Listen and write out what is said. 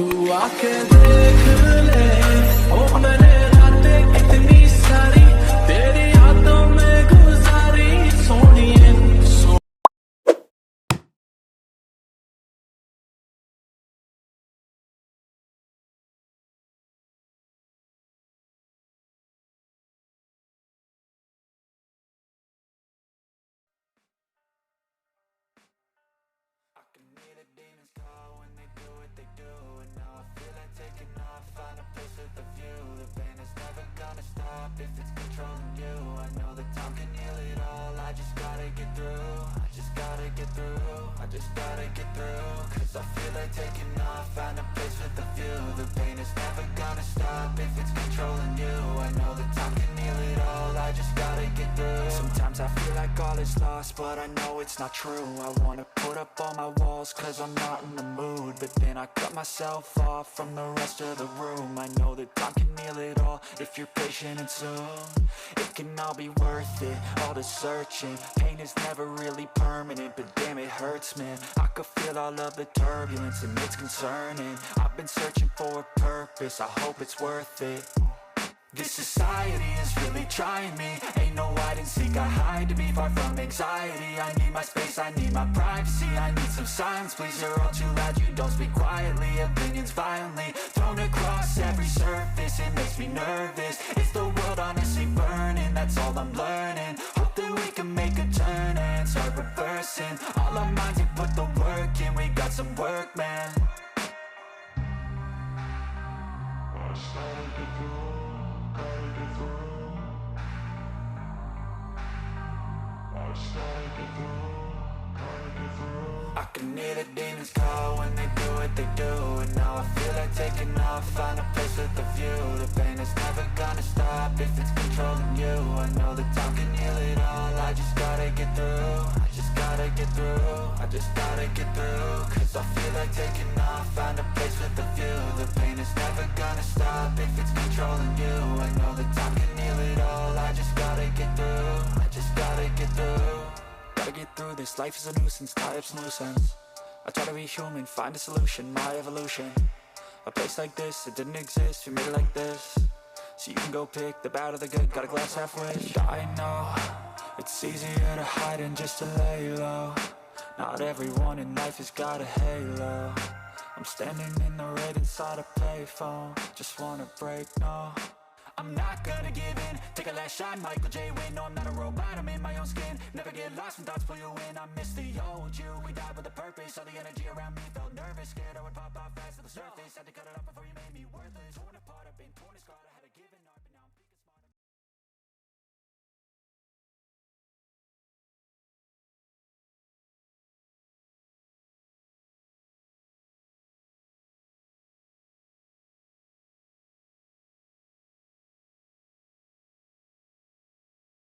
तू आके देख ले ओ मैंने रातें कितनी सारी तेरी यादों में गुजारी सोनिए I can hear the demons call when they do what they do. And now I feel like taking off, find a place with a view. The pain is never gonna stop if it's controlling you. I know that time can heal it all, I just gotta get through. I just gotta get through, I just gotta get through. Cause I feel like taking off, find a place with a view. The pain is never gonna stop if it's controlling you. I know that time can heal it all, I just gotta get through. Sometimes I feel like all is lost, but I know it's not true. I wanna put up all my walls cause I'm not in the mood, but then I cut myself off from the rest of the room. I know that time can heal it all if you're patient and soon it can all be worth it, all the searching. Pain is never really permanent, but damn it hurts, man. I could feel all of the turbulence and it's concerning. I've been searching for a purpose, I hope it's worth it. This society is really trying me. Ain't no hide and seek, I hide to be far from anxiety. I need my space, I need my privacy. I need some silence, please, you're all too loud. You don't speak quietly, opinions violently thrown across every surface. It makes me nervous, is the world honestly burning? That's all I'm learning. Hope that we can make a turn and start reversing all our minds and put the work in. We got some work, man. I started to do. I can hear the demons call when they do what they do. And now I feel like taking off, find a place with a view. The pain is never gonna stop if it's controlling you. I know that time can heal it all, I just gotta get through. I just gotta get through, I just gotta get through. Cause I feel like taking off, find a place with a view. The pain is never gonna stop if it's controlling you. I know that time can heal it all, I just gotta get through. I just gotta get through. Gotta get through this, life is a nuisance, tie up some loose ends. I try to be human, find a solution, my evolution. A place like this, it didn't exist, we made it like this. So you can go pick the bad or the good, got a glass halfway. I know, it's easier to hide than just to lay low. Not everyone in life has got a halo. I'm standing in the red inside a payphone, just wanna break, no. I'm not gonna give in, take a last shot, Michael J. Win. No, I'm not a robot, I'm in my own skin. Never get lost when thoughts pull you in. I miss the old you, we died with a purpose. All the energy around me felt nervous, scared I would pop off fast to the surface. Had to cut it off before you made me worthless. Torn apart, I've been torn as